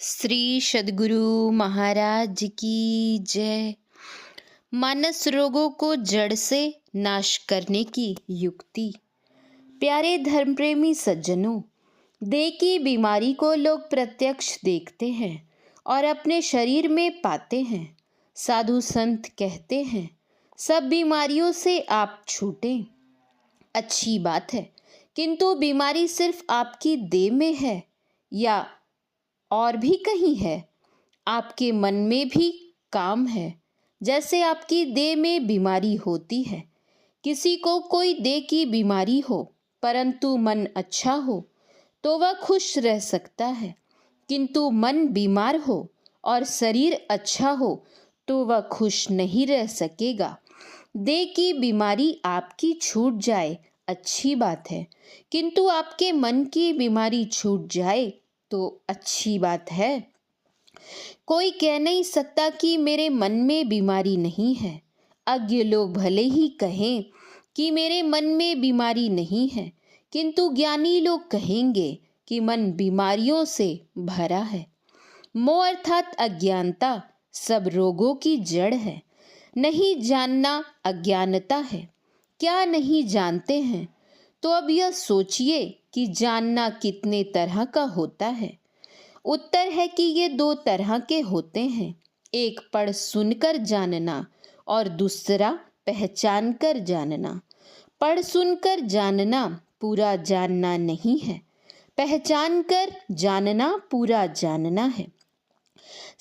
श्री सद्गुरु महाराज की जय। मानस रोगों को जड़ से नाश करने की युक्ति। प्यारे धर्म प्रेमी सज्जनों, देह की बीमारी को लोग प्रत्यक्ष देखते हैं और अपने शरीर में पाते हैं। साधु संत कहते हैं सब बीमारियों से आप छूटें। अच्छी बात है, किंतु बीमारी सिर्फ आपकी देह में है या और भी कहीं है? आपके मन में भी काम है। जैसे आपकी देह में बीमारी होती है, किसी को कोई देह की बीमारी हो परंतु मन अच्छा हो तो वह खुश रह सकता है, किंतु मन बीमार हो और शरीर अच्छा हो तो वह खुश नहीं रह सकेगा। देह की बीमारी आपकी छूट जाए अच्छी बात है, किंतु आपके मन की बीमारी छूट जाए तो अच्छी बात है। कोई कह नहीं सकता कि मेरे मन में बीमारी नहीं है। अज्ञ लोग भले ही कहें कि मेरे मन में बीमारी नहीं है, किंतु ज्ञानी लोग कहेंगे कि मन बीमारियों से भरा है। मोह अर्थात अज्ञानता सब रोगों की जड़ है। नहीं जानना अज्ञानता है। क्या नहीं जानते हैं? तो अब यह सोचिए कि जानना कितने तरह का होता है। उत्तर है कि ये दो तरह के होते हैं, एक पढ़ सुनकर जानना और दूसरा पहचान कर जानना। पढ़ सुनकर जानना पूरा जानना नहीं है, पहचान कर जानना पूरा जानना है।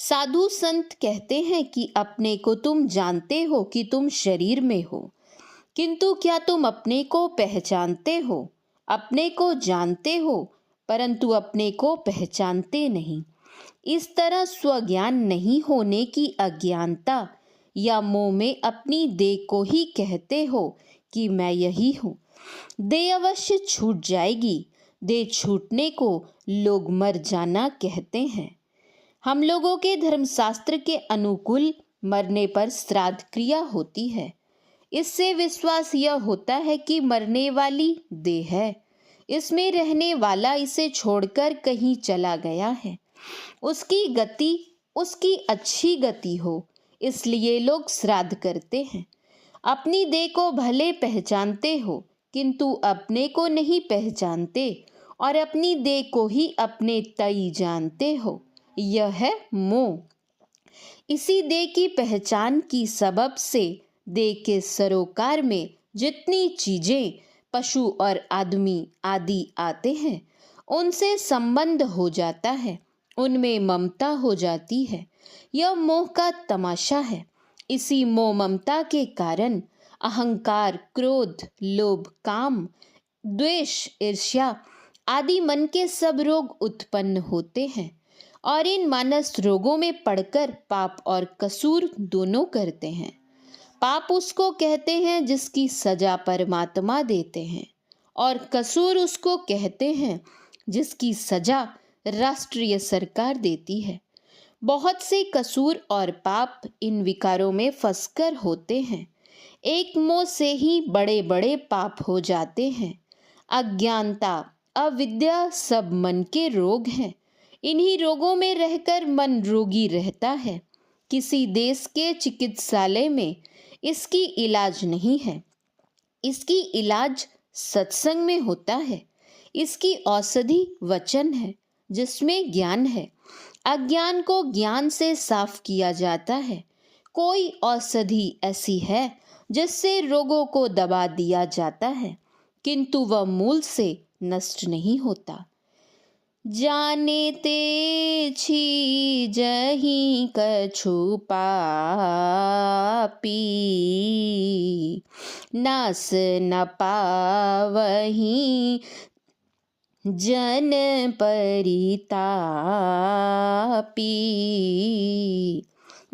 साधु संत कहते हैं कि अपने को तुम जानते हो कि तुम शरीर में हो, किंतु क्या तुम अपने को पहचानते हो? अपने को जानते हो परंतु अपने को पहचानते नहीं। इस तरह स्वज्ञान नहीं होने की अज्ञानता या मोह में अपनी देह को ही कहते हो कि मैं यही हूँ। देह अवश्य छूट जाएगी। देह छूटने को लोग मर जाना कहते हैं। हम लोगों के धर्मशास्त्र के अनुकूल मरने पर श्राद्ध क्रिया होती है। इससे विश्वास यह होता है कि मरने वाली देह है, इसमें रहने वाला इसे छोड़कर कहीं चला गया है। उसकी गति उसकी अच्छी गति हो, इसलिए लोग श्राद्ध करते हैं। अपनी देह को भले पहचानते हो, किंतु अपने को नहीं पहचानते और अपनी देह को ही अपने तई जानते हो। यह है मोह। इसी देह की पहचान की सबब से देह के सरोकार में जितनी चीजें पशु और आदमी आदि आते हैं, उनसे संबंध हो जाता है, उनमें ममता हो जाती है। यह मोह का तमाशा है। इसी मोह ममता के कारण अहंकार, क्रोध, लोभ, काम, द्वेष, ईर्ष्या आदि मन के सब रोग उत्पन्न होते हैं और इन मानस रोगों में पड़कर पाप और कसूर दोनों करते हैं। पाप उसको कहते हैं जिसकी सजा परमात्मा देते हैं और कसूर उसको कहते हैं जिसकी सजा राष्ट्रीय सरकार देती है। बहुत से कसूर और पाप इन विकारों में फंसकर होते हैं। एक मोह से ही बड़े बड़े पाप हो जाते हैं। अज्ञानता, अविद्या सब मन के रोग हैं। इन्हीं रोगों में रहकर मन रोगी रहता है। किसी देश के चिकित्सालय में इसकी इलाज नहीं है। इसकी इलाज सत्संग में होता है। इसकी औषधि वचन है जिसमें ज्ञान है। अज्ञान को ज्ञान से साफ किया जाता है। कोई औषधि ऐसी है जिससे रोगों को दबा दिया जाता है, किंतु वह मूल से नष्ट नहीं होता। जाने ते छी जहीं कछु पापी, नास न पावहीं जन परितापी।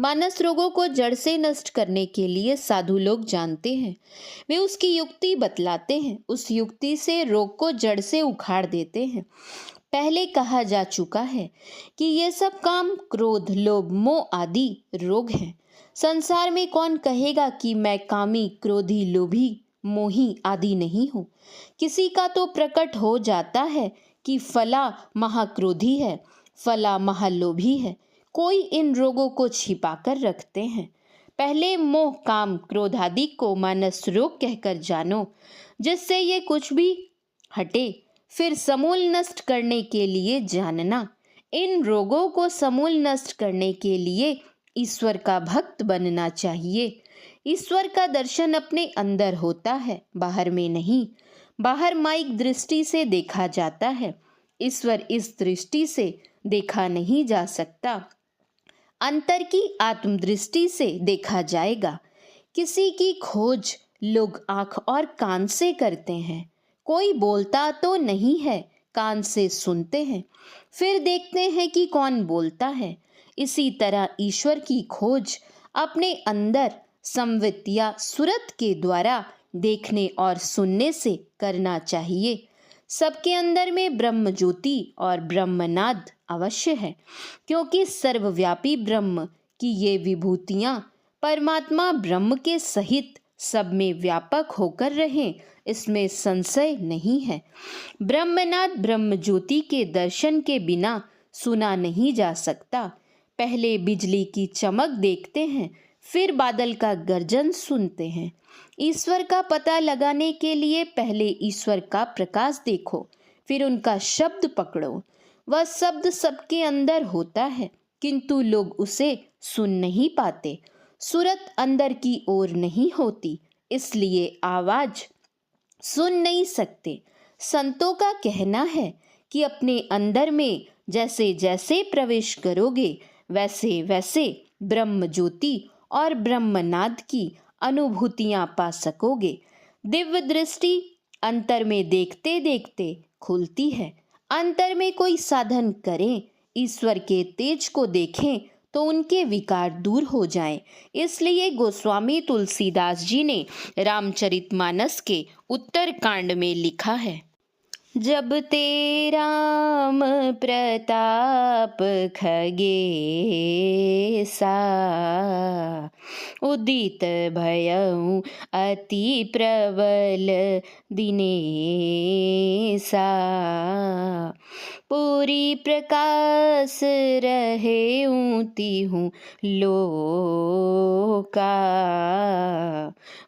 मानस रोगों को जड़ से नष्ट करने के लिए साधु लोग जानते हैं। वे उसकी युक्ति बतलाते हैं। उस युक्ति से रोग को जड़ से उखाड़ देते हैं। पहले कहा जा चुका है कि ये सब काम क्रोध, लोभ, मोह आदि रोग हैं। संसार में कौन कहेगा कि मैं कामी, क्रोधी, लोभी, मोही आदि नहीं हूँ। किसी का तो प्रकट हो जाता है कि फला महाक्रोधी है, फला महालोभी है। कोई इन रोगों को छिपा कर रखते हैं। पहले मोह काम क्रोध आदि को मानस रोग कहकर जानो, जिससे ये कुछ भी हटे। फिर समूल नष्ट करने के लिए जानना। इन रोगों को समूल नष्ट करने के लिए ईश्वर का भक्त बनना चाहिए। ईश्वर का दर्शन अपने अंदर होता है, बाहर में नहीं। बाहर माइक दृष्टि से देखा जाता है, ईश्वर इस दृष्टि से देखा नहीं जा सकता। अंतर की आत्मदृष्टि से देखा जाएगा। किसी की खोज लोग आंख और कान से करते हैं। कोई बोलता तो नहीं है, कान से सुनते हैं, फिर देखते हैं कि कौन बोलता है। इसी तरह ईश्वर की खोज अपने अंदर संवित या सुरत के द्वारा देखने और सुनने से करना चाहिए। सबके अंदर में ब्रह्म ज्योति और ब्रह्मनाद अवश्य है, क्योंकि सर्वव्यापी ब्रह्म की ये विभूतियां परमात्मा ब्रह्म के सहित सब में व्यापक होकर रहें, इसमें संशय नहीं है। ब्रह्मनाद ब्रह्म ज्योति के दर्शन के बिना सुना नहीं जा सकता। पहले बिजली की चमक देखते हैं, फिर बादल का गर्जन सुनते हैं। ईश्वर का पता लगाने के लिए पहले ईश्वर का प्रकाश देखो, फिर उनका शब्द पकड़ो। वह शब्द सबके अंदर होता है, किंतु लोग उसे सुन नहीं पाते। सूरत अंदर की ओर नहीं होती, इसलिए आवाज सुन नहीं सकते। संतों का कहना है कि अपने अंदर में जैसे जैसे प्रवेश करोगे, वैसे वैसे ब्रह्म ज्योति और ब्रह्मनाद की अनुभूतियां पा सकोगे। दिव्य दृष्टि अंतर में देखते देखते खुलती है। अंतर में कोई साधन करें, ईश्वर के तेज को देखें तो उनके विकार दूर हो जाएं। इसलिए गोस्वामी तुलसीदास जी ने रामचरितमानस के उत्तर कांड में लिखा है, जब ते राम प्रताप खगेसा, उदित भयउ अति प्रबल दिनेसा, पूरी प्रकाश रहे तिहु लोका,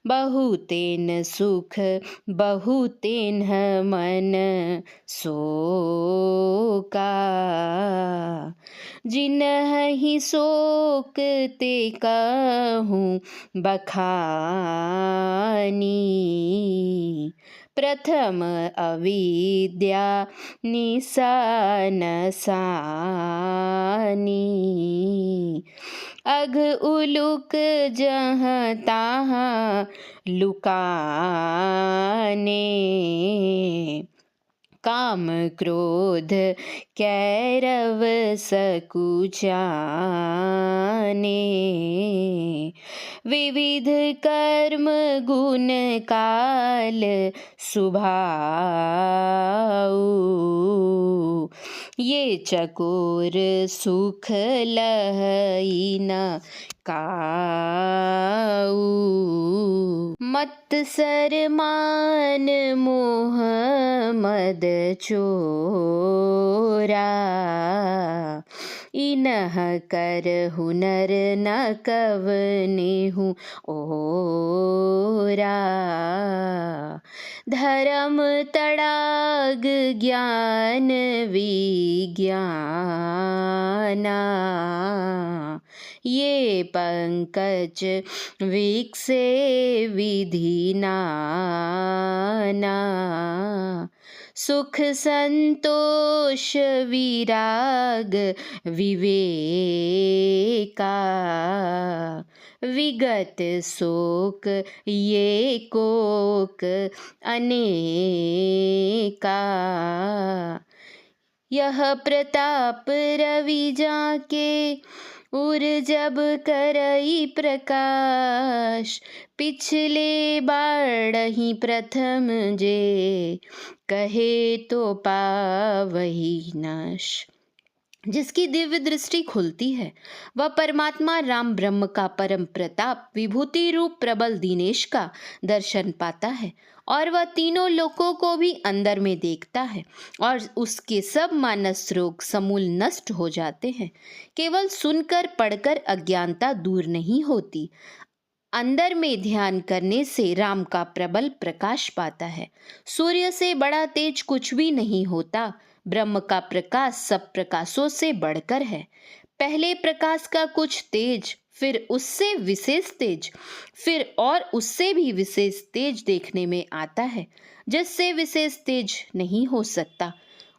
बहुतेन सुख बहुतेन मन शोका, जिनहि शोक ते कहूँ बखानी, प्रथम अविद्या निशान सानी, अघ उलुक जहाँ तहाँ लुकाने, काम क्रोध कैरव सकुचाने, विविध कर्म गुण काल सुभाऊ, ये चकोर सुख लहई न काऊ, मत्सर मान मोह मद चोरा, इनह कर हुनर न कवनेहु ओरा, धर्म तड़ाग ज्ञान विज्ञाना, ये पंकज विकसे विधि नाना, सुख संतोष विराग विवेका, विगत शोक ये कोक अनेका, यह प्रताप रवि जाके उर जब करई प्रकाश, पिछले बाढ़ही प्रथम जे, कहे तो पावही नाश, जिसकी दिव्य दृष्टि खुलती है, वह परमात्मा राम ब्रह्म का परम प्रताप विभूति रूप प्रबल दीनेश का दर्शन पाता है और वह तीनों लोकों को भी अंदर में देखता है और उसके सब मानस रोग समूल नष्ट हो जाते हैं। केवल सुनकर पढ़कर अज्ञानता दूर नहीं होती, अंदर में ध्यान करने से राम का प्रबल प्रकाश पाता है। सूर्य से बड़ा तेज कुछ भी नहीं होता। ब्रह्म का प्रकाश सब प्रकाशों से बढ़कर है। पहले प्रकाश का कुछ तेज, फिर उससे विशेष तेज, फिर और उससे भी विशेष तेज देखने में आता है, जिससे विशेष तेज नहीं हो सकता।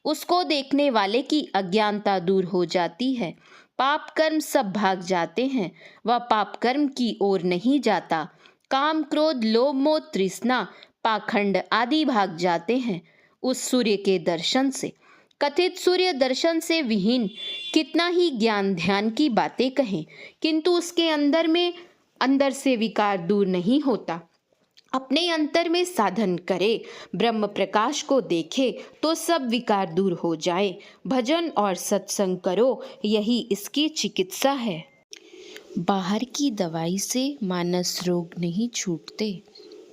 उसको देखने वाले की अज्ञानता दूर हो जाती है। पाप कर्म सब भाग जाते हैं, वह पाप कर्म की ओर नहीं जाता। काम क्रोध लोभ मोह तृष्णा पाखंड आदि भाग जाते हैं उस सूर्य के दर्शन से। कथित सूर्य दर्शन से विहीन कितना ही ज्ञान ध्यान की बातें कहें, किंतु उसके अंदर से विकार दूर नहीं होता। अपने अंतर में साधन करे, ब्रह्म प्रकाश को देखे तो सब विकार दूर हो जाए। भजन और सत्संग करो, यही इसकी चिकित्सा है। बाहर की दवाई से मानस रोग नहीं छूटते,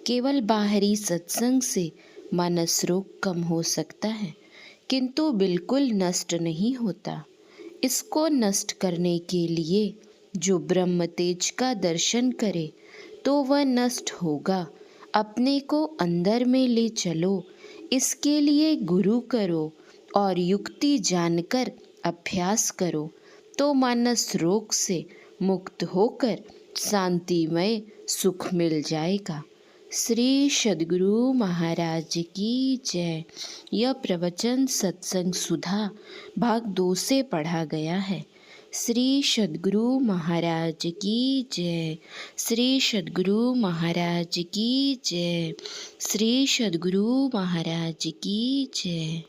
केवल बाहरी सत्संग से मानस रोग कम हो सकता है, किंतु बिल्कुल नष्ट नहीं होता। इसको नष्ट करने के लिए जो ब्रह्म तेज का दर्शन करे तो वह नष्ट होगा। अपने को अंदर में ले चलो, इसके लिए गुरु करो और युक्ति जानकर अभ्यास करो, तो मानस रोग से मुक्त होकर शांतिमय सुख मिल जाएगा। श्री सद्गुरु महाराज की जय। यह प्रवचन सत्संग सुधा भाग 2 से पढ़ा गया है। श्री सद्गुरु महाराज की जय। श्री सद्गुरु महाराज की जय। श्री सद्गुरु महाराज की जय।